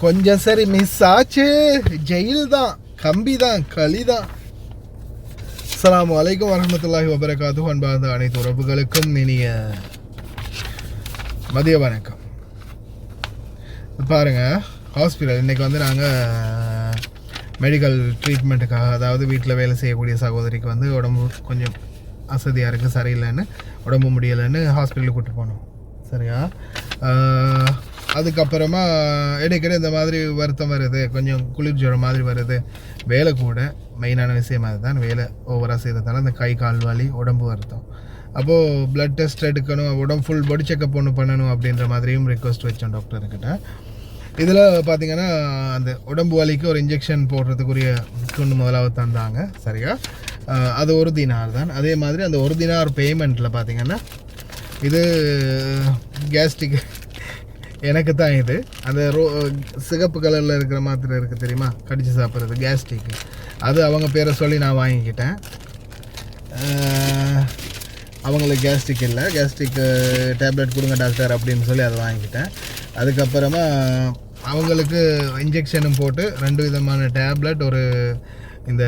கொஞ்சம் சரி மிஸ் ஆச்சு. ஜெயில் தான், கம்பி தான், களி தான். அஸ்ஸலாமு அலைக்கும் வரஹ்மத்துல்லாஹி வபரகாத்துஹு. அன்பார்ந்த அனைத்து உறவுகளுக்கும் இனிய மதிய வணக்கம். பாருங்க, ஹாஸ்பிட்டல் இன்றைக்கி வந்து நாங்கள் மெடிக்கல் ட்ரீட்மெண்ட்டுக்காக, அதாவது வீட்டில் வேலை செய்யக்கூடிய சகோதரிக்கு வந்து உடம்பு கொஞ்சம் அசதியாக இருக்குது, சரியில்லைன்னு, உடம்பு முடியலைன்னு ஹாஸ்பிட்டலுக்கு கூப்பிட்டு போனோம். சரியா? அதுக்கப்புறமா இடைக்கிட இந்த மாதிரி வருத்தம் வருது, கொஞ்சம் குளிர் ஜுரம் மாதிரி வருது, வேலை கூட மெயினான விஷயம் அதுதான். வேலை ஓவராக செய்கிறதால அந்த கை கால் வலி, உடம்பு வருத்தம். அப்போது ப்ளட் டெஸ்ட் எடுக்கணும், உடம்பு ஃபுல் பாடி செக்கப் ஒன்று பண்ணணும் அப்படின்ற மாதிரியும் ரிக்வஸ்ட் வச்சோம் டாக்டர்கிட்ட. இதில் பார்த்திங்கன்னா அந்த உடம்பு வலிக்கு ஒரு இன்ஜெக்ஷன் போடுறதுக்குரிய துண்டு முதலாவது தந்தாங்க. சரியா? அது ஒரு தினார் தான். அதே மாதிரி அந்த ஒரு தினார் பேமெண்ட்டில் பார்த்திங்கன்னா இது கேஸ்ட்ரிக் எனக்கு தான். இது அந்த சிகப்பு கலரில் இருக்கிற மாத்திரை இருக்குது தெரியுமா, கடிச்சு சாப்பிட்றது, கேஸ்ட்ரிக்கு. அது அவங்க பேரை சொல்லி நான் வாங்கிக்கிட்டேன். அவங்களுக்கு கேஸ்ட்ரிக் இல்லை, கேஸ்ட்ரிக் டேப்லெட் கொடுங்க டாக்டர் அப்படின்னு சொல்லி அதை வாங்கிக்கிட்டேன். அதுக்கப்புறமா அவங்களுக்கு இன்ஜெக்ஷனும் போட்டு 2 விதமான டேப்லெட், ஒரு இந்த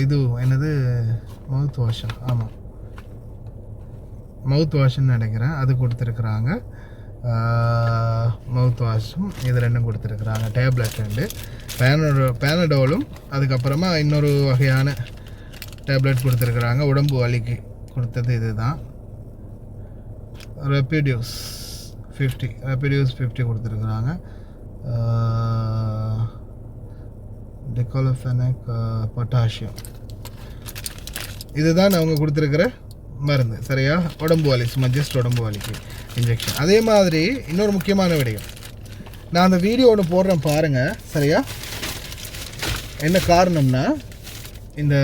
இது என்னது மவுத் வாஷ், ஆமாம் மவுத் வாஷ்ன்னு நினைக்கிறேன், அது கொடுத்துருக்குறாங்க. மவுத் வாஷும் இது 2 கொடுத்துருக்குறாங்க. டேப்லெட் 2 பேனடோலும் அதுக்கப்புறமா இன்னொரு வகையான டேப்லெட் கொடுத்துருக்குறாங்க. உடம்பு வலிக்கு கொடுத்தது இது தான். ரெப்பிடியூஸ் 50 கொடுத்துருக்குறாங்க. டிக்ளோஃபெனக் பொட்டாசியம், இதுதான் அவங்க கொடுத்துருக்குற மருந்து. சரியா? உடம்பு வலி, சும்மா ஜஸ்ட் உடம்பு வலிக்கு இன்ஜெக்ஷன். அதே மாதிரி இன்னொரு முக்கியமான விடயம், நான் அந்த வீடியோ ஒன்று போடுறேன் பாருங்கள். சரியா? என்ன காரணம்னா, இந்த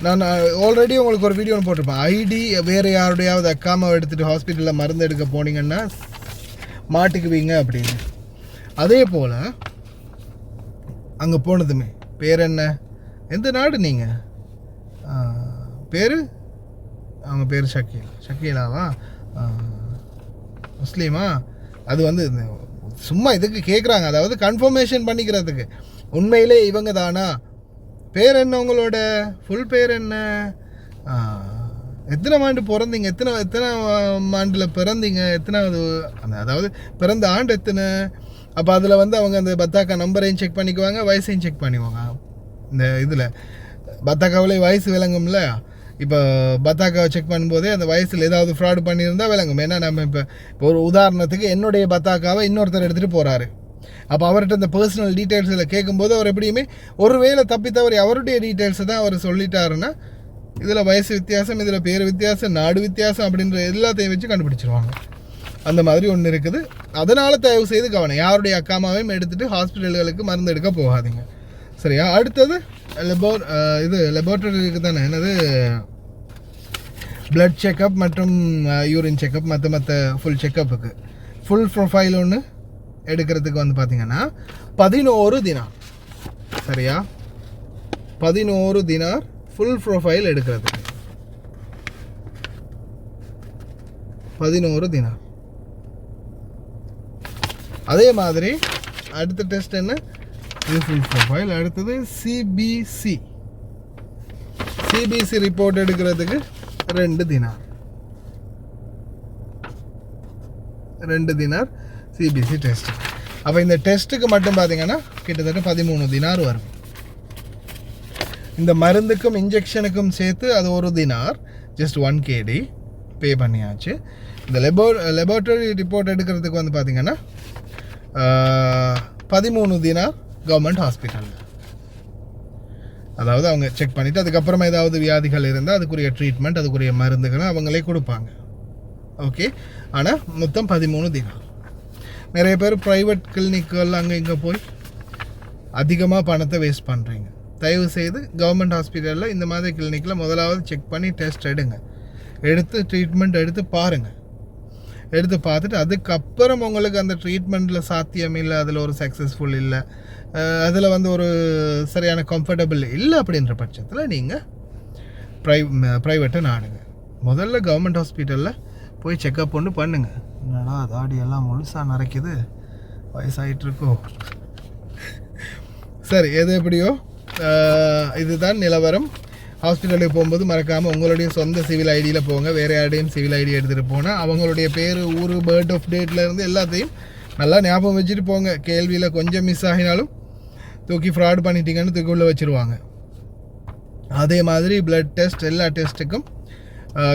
நான் ஆல்ரெடி உங்களுக்கு ஒரு வீடியோ ஒன்று போட்டிருப்பேன். ஐடி வேறு யாருடையாவது அக்காமாவை எடுத்துகிட்டு ஹாஸ்பிட்டலில் மருந்து எடுக்க போனீங்கன்னா மாட்டிக்குவீங்க அப்படின்னு. அதே போல் அங்கே போனதுமே பேர் என்ன, எந்த நாடு நீங்கள், பேர் அவங்க பேர் ஷக்கீலாவா, முஸ்லீமா? அது வந்து சும்மா இதுக்கு கேட்குறாங்க, அதாவது கன்ஃபர்மேஷன் பண்ணிக்கிறதுக்கு உண்மையிலே இவங்க தானா, பேர் என்ன, உங்களோட ஃபுல் பேர் என்ன, எத்தனை ஆண்டு பிறந்தீங்க, எத்தனை ஆண்டில் பிறந்தீங்க, எத்தனாவது, அதாவது பிறந்த ஆண்டு எத்தனை. அப்போ அதில் வந்து அவங்க அந்த பத்தாக்கா நம்பரையும் செக் பண்ணிக்குவாங்க, வயசையும் செக் பண்ணிக்குவாங்க. இந்த இதில் பத்தாக்காவிலே வயசு விளங்கும்ல. இப்போ பத்தாக்காவை செக் பண்ணும்போதே அந்த வயசில் ஏதாவது ஃப்ராடு பண்ணியிருந்தால் விளங்கும். ஏன்னா நம்ம இப்போ ஒரு உதாரணத்துக்கு என்னுடைய பத்தாக்காவை இன்னொருத்தர் எடுத்துகிட்டு போகிறாரு. அப்போ அவர்கிட்ட இந்த பர்சனல் டீட்டெயில்ஸில் கேட்கும்போது அவர் எப்படியுமே ஒரு வேளை தப்பி தவறி அவருடைய டீட்டெயில்ஸை தான் அவர் சொல்லிட்டாருன்னா, இதில் வயசு வித்தியாசம், இதில் பேர் வித்தியாசம், நாடு வித்தியாசம் அப்படின்ற எல்லாத்தையும் வச்சு கண்டுபிடிச்சிருவாங்க. அந்த மாதிரி ஒன்று இருக்குது. அதனால் தயவு செய்து கவனம், யாருடைய அக்காமாவையும் எடுத்துகிட்டு ஹாஸ்பிட்டல்களுக்கு மருந்து எடுக்க போகாதீங்க. சரியா? அடுத்தது லெபார்ட்டரிக்கு தானே, என்னது பிளட் செக்கப் மற்றும் யூரின் செக்கப், மற்ற ஃபுல் செக்கப்புக்கு ஃபுல் ப்ரொஃபைல் ஒன்று எடுக்கிறதுக்கு வந்து பார்த்திங்கன்னா 11 தினார். சரியா? 11 தினார் ஃபுல் ப்ரொஃபைல் எடுக்கிறதுக்கு 11 தினார். அதே மாதிரி அடுத்த டெஸ்ட் என்ன, இது ஃபுல் ப்ரொஃபைல். அடுத்தது சிபிசி ரிப்போர்ட் எடுக்கிறதுக்கு 2 தினார். 2 dinar CBC test. அப்போ இந்த டெஸ்ட்டுக்கு மட்டும் பார்த்தீங்கன்னா கிட்டத்தட்ட 13 தினார் வரும். இந்த மருந்துக்கும் இன்ஜெக்ஷனுக்கும் சேர்த்து அது 1 தினார், ஜஸ்ட் 1 KD பே பண்ணியாச்சு. இந்த லெபார்ட்டரி ரிப்போர்ட் எடுக்கிறதுக்கு வந்து பார்த்திங்கன்னா 13 தினார் கவர்மெண்ட் ஹாஸ்பிட்டலில். அதாவது அவங்க செக் பண்ணிவிட்டு அதுக்கப்புறமா ஏதாவது வியாதிகள் இருந்தால் அதுக்குரிய ட்ரீட்மெண்ட், அதுக்குரிய மருந்துகளை அவங்களே கொடுப்பாங்க. ஓகே. ஆனால் மொத்தம் 13 தினார். நிறைய பேர் ப்ரைவேட் கிளினிக்குகள் அங்கே இங்கே போய் அதிகமாக பணத்தை வேஸ்ட் பண்ணுறீங்க. தயவு செய்து கவர்மெண்ட் ஹாஸ்பிட்டலில் இந்த மாதிரி கிளினிக்கில் முதலாவது செக் பண்ணி டெஸ்ட் எடுத்து ட்ரீட்மெண்ட் எடுத்து பாருங்கள். எடுத்து பார்த்துட்டு அதுக்கப்புறம் உங்களுக்கு அந்த ட்ரீட்மெண்ட்டில் சாத்தியம் இல்லை, அதில் ஒரு சக்ஸஸ்ஃபுல் இல்லை, அதில் வந்து ஒரு சரியான கம்ஃபர்டபுள் இல்லை அப்படின்ற பட்சத்தில் நீங்கள் ப்ரைவேட்டை நாடுங்க. முதல்ல கவர்மெண்ட் ஹாஸ்பிட்டலில் போய் செக்கப் ஒன்று பண்ணுங்கள். என்னடா தாடி எல்லாம் முழுசாக நரைக்குது, வயசாயிட்ருக்கோ. சரி, எது எப்படியோ இதுதான் நிலவரம். ஹாஸ்பிட்டலுக்கு போகும்போது மறக்காமல் உங்களுடைய சொந்த சிவில் ஐடியில் போங்க. வேறு யாருடையும் சிவில் ஐடி எடுத்துகிட்டு போனால் அவங்களுடைய பேர், ஊர், பர்த் ஆஃப் டேட்லேருந்து எல்லாத்தையும் நல்லா ஞாபகம் வச்சுட்டு போங்க. கேள்வியில் கொஞ்சம் மிஸ் ஆகினாலும் தூக்கி ஃப்ராட் பண்ணிட்டீங்கன்னு தூக்கி உள்ளே வச்சுருவாங்க. அதே மாதிரி பிளட் டெஸ்ட், எல்லா டெஸ்ட்டுக்கும்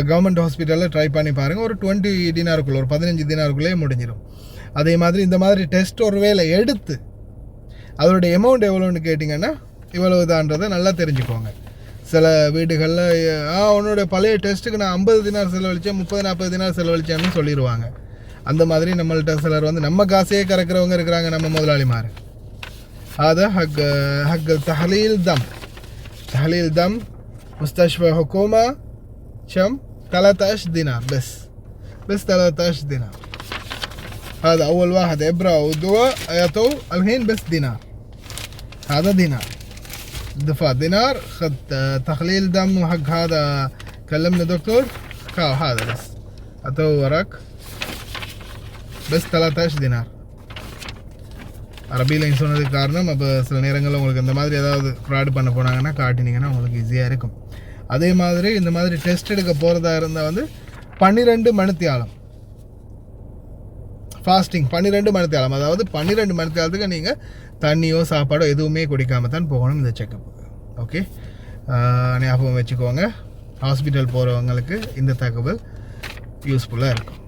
கவர்மெண்ட் ஹாஸ்பிட்டலில் ட்ரை பண்ணி பாருங்கள். ஒரு 20 தினாருக்குள்ளே, ஒரு 15 தினாருக்குள்ளேயே முடிஞ்சிடும். அதே மாதிரி இந்த மாதிரி டெஸ்ட் ஒரு வேளை எடுத்து அதோடைய அமௌண்ட் எவ்வளோன்னு கேட்டிங்கன்னா இவ்வளவு தான்றதை நல்லா தெரிஞ்சுக்கோங்க. சில வீடுகளில் உன்னோட பழைய டெஸ்ட்டுக்கு நான் 50 தினார் செலவழித்தேன், 30-40 தினார் செலவழித்தேன்னு சொல்லிடுவாங்க. அந்த மாதிரி நம்மள்ட்ட சிலர் வந்து நம்ம காசையே கறக்கிறவங்க இருக்கிறாங்க, நம்ம முதலாளிமார். هذا حق تحليل دم. تحليل دم مستشفى حكومة كم 13 دينار بس 13 دينار. هذا أول واحد إبرة ودواء يعطوا الحين بس دينار. هذا دينار دفع دينار. خد تحليل دم حق هذا كلمنا دكتور كاو هذا بس أعطوه ورق بس 13 دينار. அரபியில் சொன்னதுக்கு காரணம், அப்போ சில நேரங்களில் உங்களுக்கு இந்த மாதிரி ஏதாவது ஃப்ராட் பண்ண போனாங்கன்னா காட்டினீங்கன்னா உங்களுக்கு ஈஸியாக இருக்கும். அதே மாதிரி இந்த மாதிரி டெஸ்ட் எடுக்க போகிறதா இருந்தால் வந்து 12 மணித்தியாலம் ஃபாஸ்டிங், 12 மணித்தியாலம், அதாவது 12 மணித்தியாலத்துக்கு நீங்கள் தண்ணியோ சாப்பாடோ எதுவுமே குடிக்காமல் தான் போகணும் இந்த செக்கப்புக்கு. ஓகே, ஞாபகம் வச்சுக்கோங்க. ஹாஸ்பிட்டல் போகிறவங்களுக்கு இந்த தகவல் யூஸ்ஃபுல்லாக இருக்கும்.